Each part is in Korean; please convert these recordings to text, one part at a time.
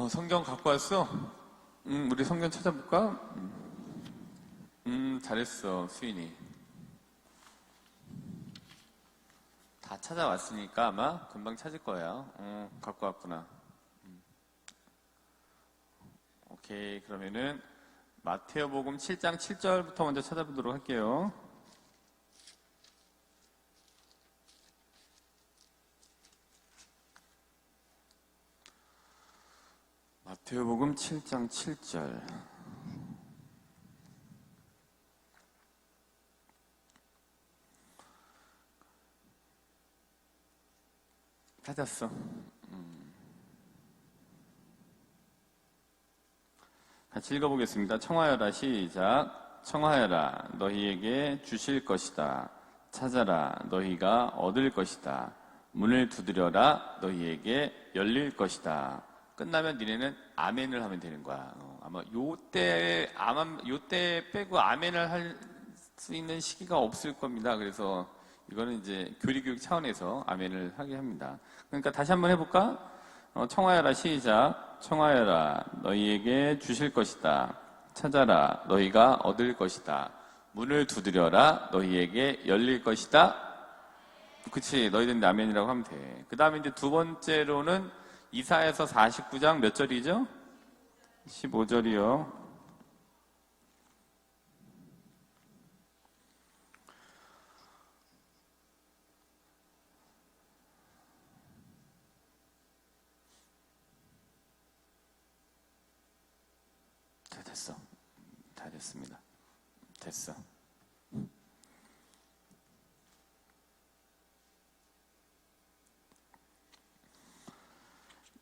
성경 갖고 왔어? 우리 성경 찾아볼까? 잘했어, 수인이. 다 찾아왔으니까 아마 금방 찾을 거야. 갖고 왔구나. 오케이, 그러면은 마태오복음 7장 7절부터 먼저 찾아보도록 할게요. 마태오복음 7장 7절. 찾았어. 같이 읽어보겠습니다. 청하여라, 시작. 청하여라, 너희에게 주실 것이다. 찾아라, 너희가 얻을 것이다. 문을 두드려라, 너희에게 열릴 것이다. 끝나면 니네는 아멘을 하면 되는 거야. 아마 요때 빼고 아멘을 할 수 있는 시기가 없을 겁니다. 그래서 이거는 이제 교리교육 차원에서 아멘을 하게 합니다. 그러니까 다시 한번 해볼까? 청하여라, 시작. 청하여라, 너희에게 주실 것이다. 찾아라, 너희가 얻을 것이다. 문을 두드려라, 너희에게 열릴 것이다. 그치, 너희들은 아멘이라고 하면 돼. 그 다음에 이제 두 번째로는 이사야서 49장 몇 절이죠? 15절이요. 됐어. 다 됐습니다. 됐어.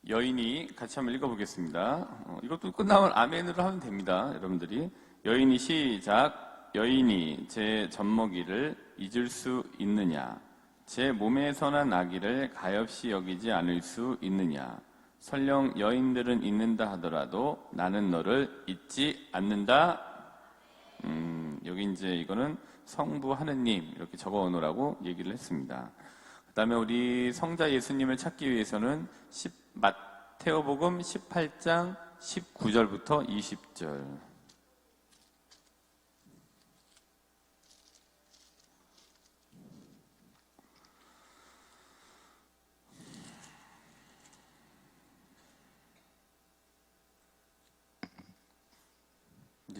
여인이 같이 한번 읽어보겠습니다. 이것도 끝나면 아멘으로 하면 됩니다. 여러분들이. 여인이 시작. 여인이 제 젖먹이를 잊을 수 있느냐? 제 몸에서 난 아기를 가엾이 여기지 않을 수 있느냐? 설령 여인들은 잊는다 하더라도 나는 너를 잊지 않는다. 여기 이제 이거는 성부 하느님 이렇게 적어 놓으라고 얘기를 했습니다. 그 다음에 우리 성자 예수님을 찾기 위해서는 마태오복음 18장 19절부터 20절.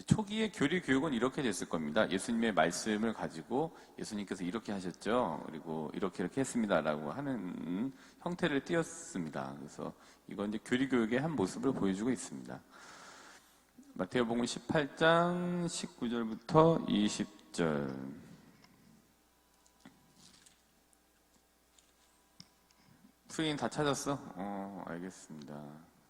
초기의 교리 교육은 이렇게 됐을 겁니다. 예수님의 말씀을 가지고 예수님께서 이렇게 하셨죠. 그리고 이렇게 했습니다라고 하는 형태를 띄었습니다. 그래서 이건 이제 교리 교육의 한 모습을 보여주고 있습니다. 마태복음 18장 19절부터 20절. 수인 다 찾았어? 알겠습니다.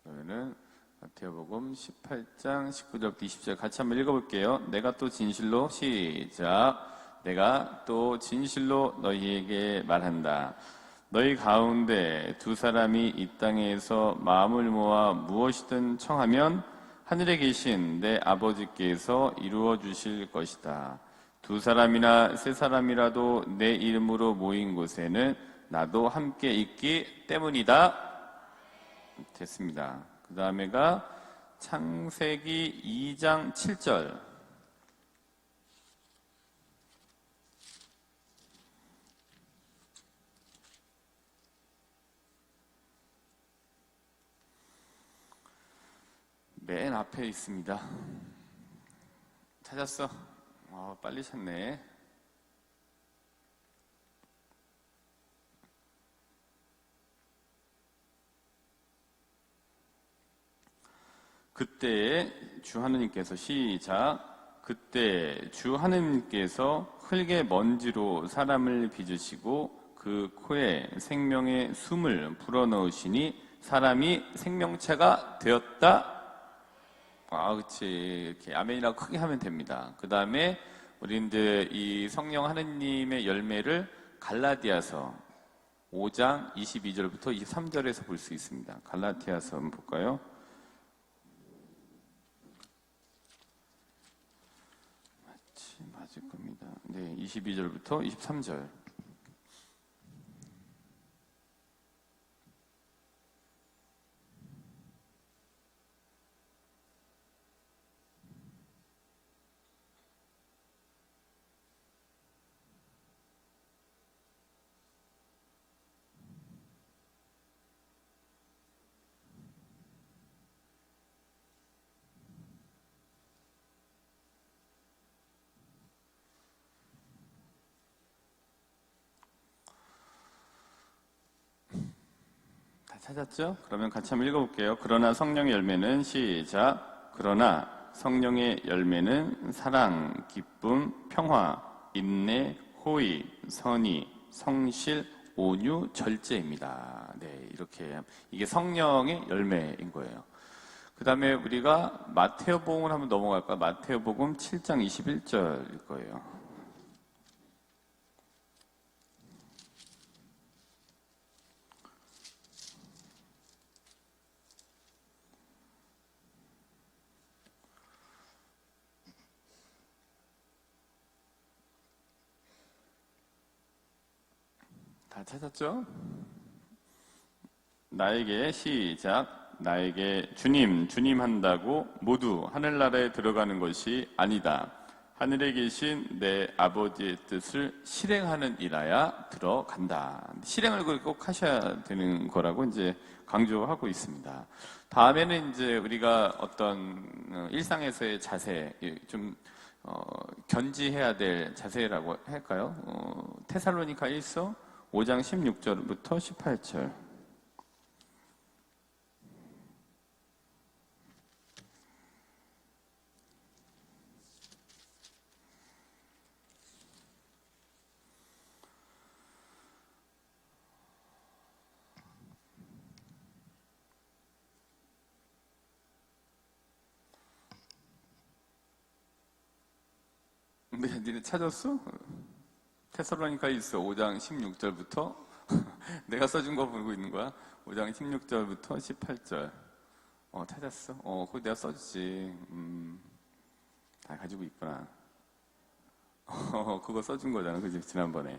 그러면은 마태복음 18장 19절부터 20절 같이 한번 읽어볼게요. 내가 또 진실로 시작. 내가 또 진실로 너희에게 말한다. 너희 가운데 두 사람이 이 땅에서 마음을 모아 무엇이든 청하면 하늘에 계신 내 아버지께서 이루어 주실 것이다. 두 사람이나 세 사람이라도 내 이름으로 모인 곳에는 나도 함께 있기 때문이다. 됐습니다. 그 다음에가 창세기 2장 7절. 맨 앞에 있습니다. 찾았어? 빨리 찾네. 그때 주 하느님께서 시작. 그때 주 하느님께서 흙의 먼지로 사람을 빚으시고 그 코에 생명의 숨을 불어넣으시니 사람이 생명체가 되었다. 그치. 이렇게 아멘이라고 크게 하면 됩니다. 그 다음에 우리들 이 성령 하느님의 열매를 갈라디아서 5장 22절부터 23절에서 볼 수 있습니다. 갈라디아서 한번 볼까요? 맞을 겁니다. 네, 22절부터 23절. 찾았죠? 그러면 같이 한번 읽어볼게요. 그러나 성령의 열매는 시작. 그러나 성령의 열매는 사랑, 기쁨, 평화, 인내, 호의, 선의, 성실, 온유, 절제입니다. 네, 이렇게 이게 성령의 열매인 거예요. 그 다음에 우리가 마태오복음을 한번 넘어갈까? 마태오복음 7장 21절일 거예요. 다 찾았죠? 나에게 시작. 나에게 주님, 주님 한다고 모두 하늘나라에 들어가는 것이 아니다. 하늘에 계신 내 아버지의 뜻을 실행하는 일하야 들어간다. 실행을 꼭 하셔야 되는 거라고 이제 강조하고 있습니다. 다음에는 이제 우리가 어떤 일상에서의 자세, 좀 견지해야 될 자세라고 할까요? 테살로니가 1서 5장 16절부터 18절. 근데 니네 찾았어? 테살로니가 있어. 5장 16절부터 내가 써준 거 보고 있는 거야. 5장 16절부터 18절. 찾았어? 그거 내가 써주지. 다 가지고 있구나. 그거 써준 거잖아. 그지? 지난번에.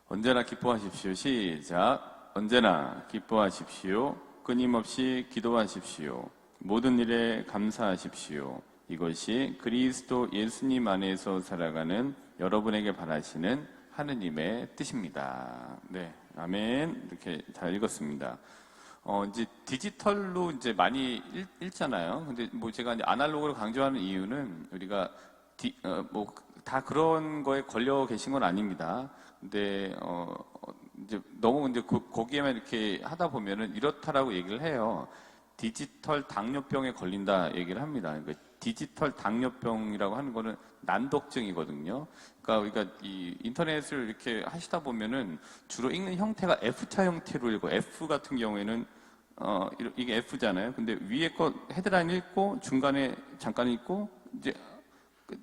언제나 기뻐하십시오. 시작. 언제나 기뻐하십시오. 끊임없이 기도하십시오. 모든 일에 감사하십시오. 이것이 그리스도 예수님 안에서 살아가는 여러분에게 바라시는 하느님의 뜻입니다. 네, 아멘. 이렇게 잘 읽었습니다. 이제 디지털로 이제 많이 읽잖아요. 근데 뭐 제가 이제 아날로그를 강조하는 이유는 우리가 뭐 다 그런 거에 걸려 계신 건 아닙니다. 근데 이제 너무 근데 거기에만 이렇게 하다 보면은 이렇다라고 얘기를 해요. 디지털 당뇨병에 걸린다 얘기를 합니다. 그러니까 디지털 당뇨병이라고 하는 거는 난독증이거든요. 그러니까 우리가 이 인터넷을 이렇게 하시다 보면은 주로 읽는 형태가 F자 형태로 읽고, F 같은 경우에는 이게 F잖아요. 근데 위에 거 헤드라인 읽고 중간에 잠깐 읽고 이제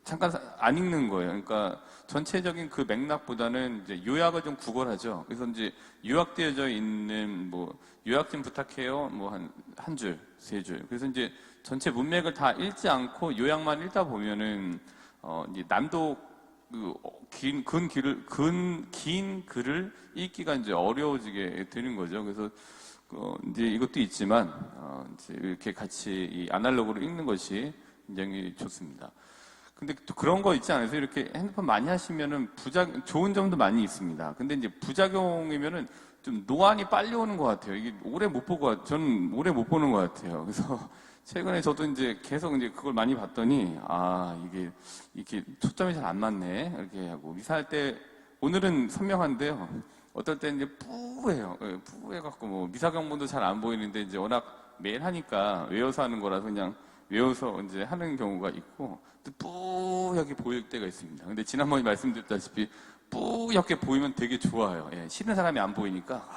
잠깐 안 읽는 거예요. 그러니까 전체적인 그 맥락보다는 이제 요약을 좀 구걸하죠. 그래서 이제 요약되어져 있는 뭐 요약 좀 부탁해요. 뭐 한 줄, 세 줄. 그래서 이제 전체 문맥을 다 읽지 않고 요약만 읽다 보면은 이제 난독 긴 글을 읽기가 이제 어려워지게 되는 거죠. 그래서 이제 이것도 있지만 이제 이렇게 같이 이 아날로그로 읽는 것이 굉장히 좋습니다. 근데 또 그런 거 있지 않으세요? 이렇게 핸드폰 많이 하시면은 좋은 점도 많이 있습니다. 근데 이제 부작용이면은 좀 노안이 빨리 오는 것 같아요. 이게 저는 오래 못 보는 것 같아요. 그래서 최근에 저도 이제 계속 이제 그걸 많이 봤더니, 이게 이렇게 초점이 잘 안 맞네. 이렇게 하고. 미사할 때, 오늘은 선명한데요. 어떨 때 이제 뿌해요. 뿌해갖고 뭐 미사경문도 잘 안 보이는데 이제 워낙 매일 하니까 외워서 하는 거라서 그냥 외워서 이제 하는 경우가 있고, 또 뿌옇게 보일 때가 있습니다. 근데 지난번에 말씀드렸다시피 뿌옇게 보이면 되게 좋아요. 싫은 사람이 안 보이니까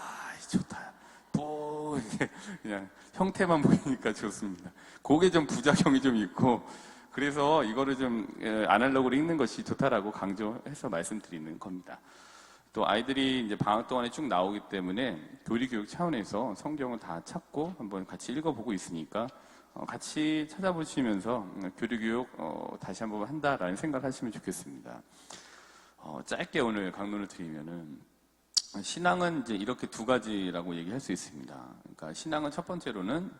좋다. 뿌옇게 그냥 형태만 보이니까 좋습니다. 그게 좀 부작용이 좀 있고, 그래서 이거를 좀 아날로그로 읽는 것이 좋다라고 강조해서 말씀드리는 겁니다. 또 아이들이 이제 방학 동안에 쭉 나오기 때문에 교리교육 차원에서 성경을 다 찾고 한번 같이 읽어보고 있으니까 같이 찾아보시면서 교리교육 다시 한번 한다라는 생각을 하시면 좋겠습니다. 짧게 오늘 강론을 드리면은 신앙은 이제 이렇게 두 가지라고 얘기할 수 있습니다. 그러니까 신앙은 첫 번째로는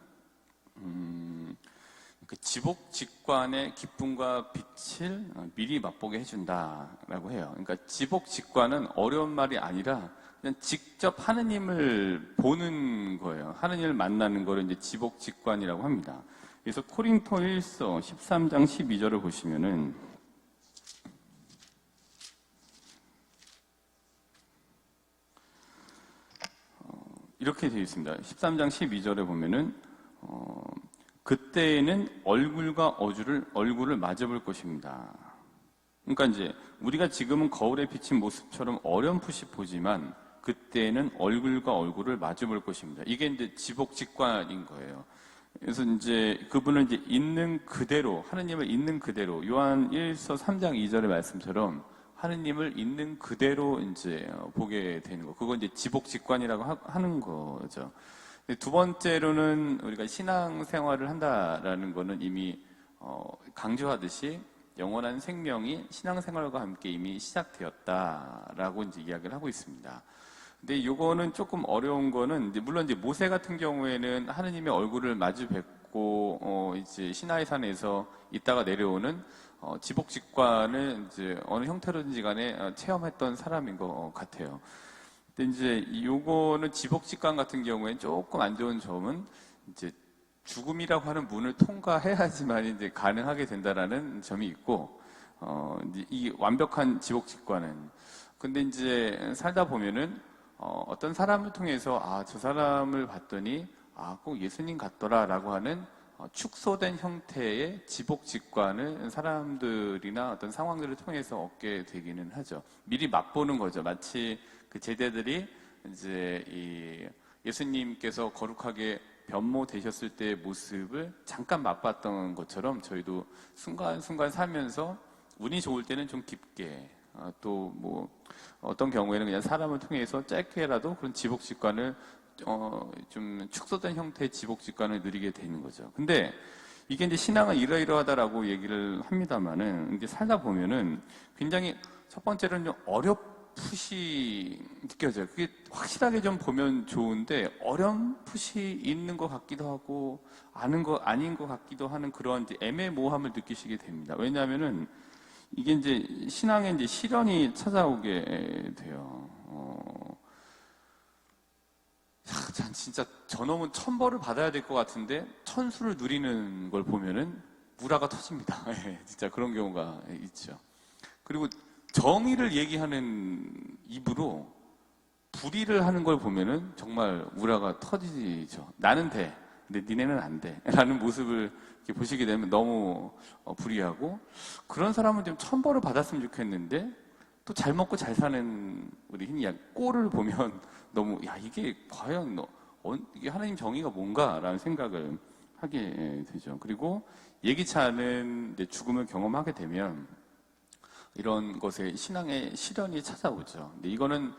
지복직관의 기쁨과 빛을 미리 맛보게 해준다라고 해요. 그러니까 지복직관은 어려운 말이 아니라 그냥 직접 하느님을 보는 거예요. 하느님을 만나는 거를 이제 지복직관이라고 합니다. 그래서 코린토 1서 13장 12절을 보시면은 이렇게 되어 있습니다. 13장 12절에 보면은 그때에는 얼굴과 얼굴을 마주볼 것입니다. 그러니까 이제 우리가 지금은 거울에 비친 모습처럼 어렴풋이 보지만 그때에는 얼굴과 얼굴을 마주볼 것입니다. 이게 이제 지복직관인 거예요. 그래서 이제 그분을 이제 있는 그대로, 하느님을 있는 그대로, 요한 1서 3장 2절의 말씀처럼 하느님을 있는 그대로 이제 보게 되는 거. 그거 이제 지복직관이라고 하는 거죠. 두 번째로는 우리가 신앙생활을 한다라는 거는 이미 강조하듯이 영원한 생명이 신앙생활과 함께 이미 시작되었다라고 이제 이야기를 하고 있습니다. 근데 요거는 조금 어려운 거는 물론 이제 모세 같은 경우에는 하느님의 얼굴을 마주 뵙고 이제 시나이 산에서 있다가 내려오는 지복직관을 이제 어느 형태로든지 간에 체험했던 사람인 것 같아요. 근데 이제 요거는 지복직관 같은 경우에는 조금 안 좋은 점은 이제 죽음이라고 하는 문을 통과해야지만 이제 가능하게 된다라는 점이 있고, 이제 이 완벽한 지복직관은. 근데 이제 살다 보면은, 어떤 사람을 통해서, 저 사람을 봤더니, 꼭 예수님 같더라라고 하는 축소된 형태의 지복직관을 사람들이나 어떤 상황들을 통해서 얻게 되기는 하죠. 미리 맛보는 거죠. 마치 그 제자들이 이제 예수님께서 거룩하게 변모되셨을 때의 모습을 잠깐 맛봤던 것처럼 저희도 순간순간 살면서 운이 좋을 때는 좀 깊게, 또 뭐 어떤 경우에는 그냥 사람을 통해서 짧게라도 그런 지복직관을 좀 축소된 형태의 지복직관을 누리게 되는 거죠. 근데 이게 이제 신앙은 이러이러하다라고 얘기를 합니다만은 이제 살다 보면은 굉장히 첫 번째로는 좀 어렴풋이 느껴져요. 그게 확실하게 좀 보면 좋은데 어렴풋이 있는 것 같기도 하고 아는 거 아닌 것 같기도 하는 그런 이제 애매모호함을 느끼시게 됩니다. 왜냐하면은 이게 이제 신앙에 이제 시련이 찾아오게 돼요. 참 진짜 저놈은 천벌을 받아야 될 것 같은데 천수를 누리는 걸 보면은 무라가 터집니다. 진짜 그런 경우가 있죠. 그리고 정의를 얘기하는 입으로 불의를 하는 걸 보면은 정말 우라가 터지죠. 나는 돼. 근데 니네는 안 돼. 라는 모습을 이렇게 보시게 되면 너무 불의하고, 그런 사람은 좀 천벌을 받았으면 좋겠는데 또 잘 먹고 잘 사는 우리 흔히 꼴을 보면 너무 이게 과연 이게 하나님 정의가 뭔가 라는 생각을 하게 되죠. 그리고 예기치 않은 죽음을 경험하게 되면 이런 것에 신앙의 시련이 찾아오죠. 근데 이거는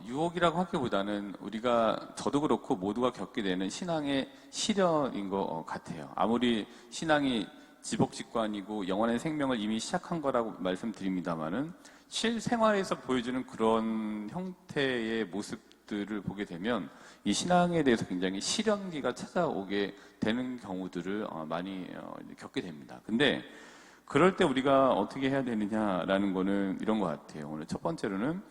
유혹이라고 하기보다는 우리가 저도 그렇고 모두가 겪게 되는 신앙의 시련인 것 같아요. 아무리 신앙이 지복직관이고 영원한 생명을 이미 시작한 거라고 말씀드립니다만은 실생활에서 보여주는 그런 형태의 모습들을 보게 되면 이 신앙에 대해서 굉장히 시련기가 찾아오게 되는 경우들을 많이 겪게 됩니다. 근데 그럴 때 우리가 어떻게 해야 되느냐라는 거는 이런 것 같아요. 오늘 첫 번째로는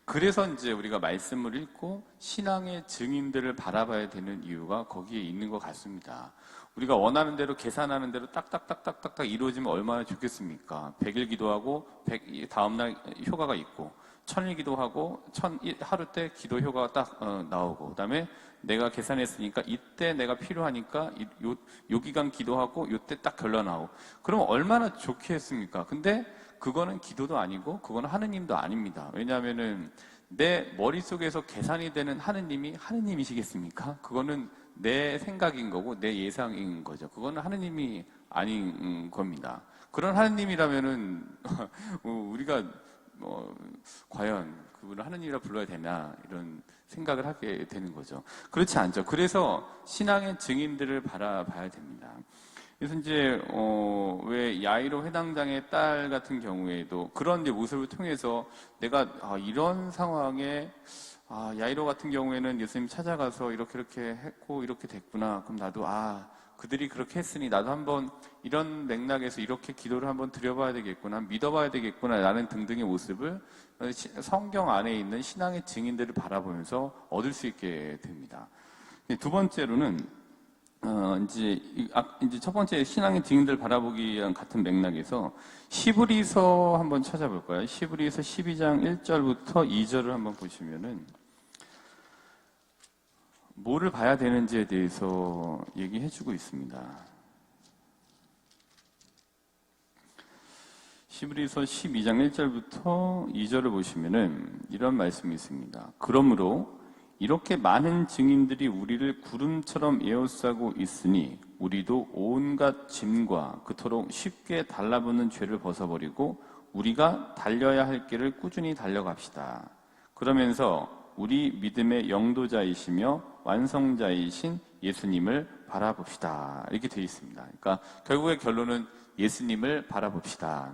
그래서 이제 우리가 말씀을 읽고 신앙의 증인들을 바라봐야 되는 이유가 거기에 있는 것 같습니다. 우리가 원하는 대로 계산하는 대로 딱딱딱딱딱 이루어지면 얼마나 좋겠습니까? 100일 기도하고 다음날 효과가 있고 1000일 기도하고 하루 때 기도 효과가 딱 나오고, 그다음에 내가 계산했으니까 이때 내가 필요하니까 요 기간 기도하고 요때 딱 결론 나오고, 그럼 얼마나 좋겠습니까? 근데 그거는 기도도 아니고 그거는 하느님도 아닙니다. 왜냐하면은 내 머릿속에서 계산이 되는 하느님이 하느님이시겠습니까? 그거는 내 생각인 거고 내 예상인 거죠. 그거는 하느님이 아닌 겁니다. 그런 하느님이라면은 우리가 과연 그분을 하느님이라 불러야 되나 이런 생각을 하게 되는 거죠. 그렇지 않죠. 그래서 신앙의 증인들을 바라봐야 됩니다. 그래서 이제 왜 야이로 회당장의 딸 같은 경우에도 그런 이제 모습을 통해서 내가 이런 상황에 야이로 같은 경우에는 예수님 찾아가서 이렇게 했고 이렇게 됐구나. 그럼 나도 그들이 그렇게 했으니 나도 한번 이런 맥락에서 이렇게 기도를 한번 드려봐야 되겠구나, 믿어봐야 되겠구나 라는 등등의 모습을 성경 안에 있는 신앙의 증인들을 바라보면서 얻을 수 있게 됩니다. 두 번째로는 이제 첫 번째 신앙의 증인들 바라보기랑 같은 맥락에서 히브리서 한번 찾아볼까요? 히브리서 12장 1절부터 2절을 한번 보시면은 뭐를 봐야 되는지에 대해서 얘기해주고 있습니다. 히브리서 12장 1절부터 2절을 보시면은 이런 말씀이 있습니다. 그러므로 이렇게 많은 증인들이 우리를 구름처럼 에워싸고 있으니 우리도 온갖 짐과 그토록 쉽게 달라붙는 죄를 벗어버리고 우리가 달려야 할 길을 꾸준히 달려갑시다. 그러면서 우리 믿음의 영도자이시며 완성자이신 예수님을 바라봅시다. 이렇게 되어 있습니다. 그러니까 결국의 결론은 예수님을 바라봅시다.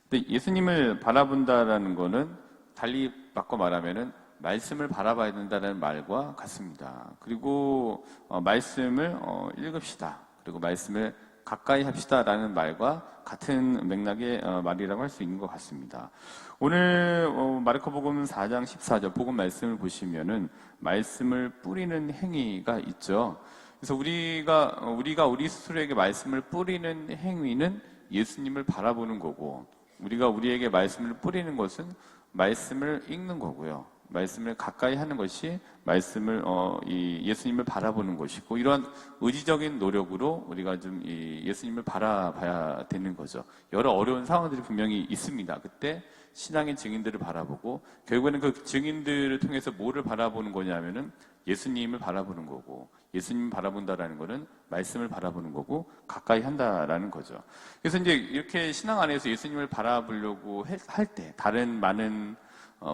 근데 예수님을 바라본다라는 거는 달리 바꿔 말하면은 말씀을 바라봐야 된다는 말과 같습니다. 그리고 말씀을 읽읍시다. 그리고 말씀을 가까이 합시다라는 말과 같은 맥락의 말이라고 할 수 있는 것 같습니다. 오늘 마르코복음 4장 14절 복음 말씀을 보시면은 말씀을 뿌리는 행위가 있죠. 그래서 우리가 우리 스스로에게 말씀을 뿌리는 행위는 예수님을 바라보는 거고, 우리가 우리에게 말씀을 뿌리는 것은 말씀을 읽는 거고요. 말씀을 가까이 하는 것이 말씀을 예수님을 바라보는 것이고, 이러한 의지적인 노력으로 우리가 좀 예수님을 바라봐야 되는 거죠. 여러 어려운 상황들이 분명히 있습니다. 그때 신앙의 증인들을 바라보고, 결국에는 그 증인들을 통해서 뭐를 바라보는 거냐면은 예수님을 바라보는 거고, 예수님을 바라본다라는 거는 말씀을 바라보는 거고 가까이 한다라는 거죠. 그래서 이제 이렇게 신앙 안에서 예수님을 바라보려고 할 때 다른 많은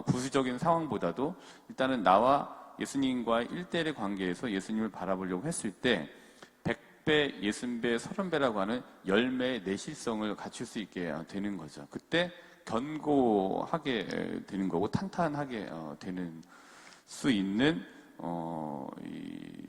부수적인 상황보다도 일단은 나와 예수님과의 1대1의 관계에서 예수님을 바라보려고 했을 때 100배, 60배, 30배라고 하는 열매의 내실성을 갖출 수 있게 되는 거죠. 그때 견고하게 되는 거고 탄탄하게 되는 수 있는 이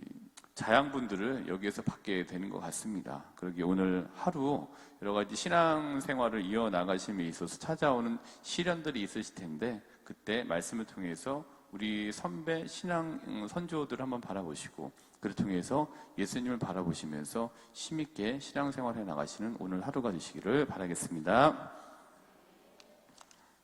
자양분들을 여기에서 받게 되는 것 같습니다. 그러기에 오늘 하루 여러 가지 신앙생활을 이어나가심에 있어서 찾아오는 시련들이 있으실 텐데, 그때 말씀을 통해서 우리 선배 신앙 선조들을 한번 바라보시고, 그를 통해서 예수님을 바라보시면서 힘있게 신앙생활해 나가시는 오늘 하루가 되시기를 바라겠습니다.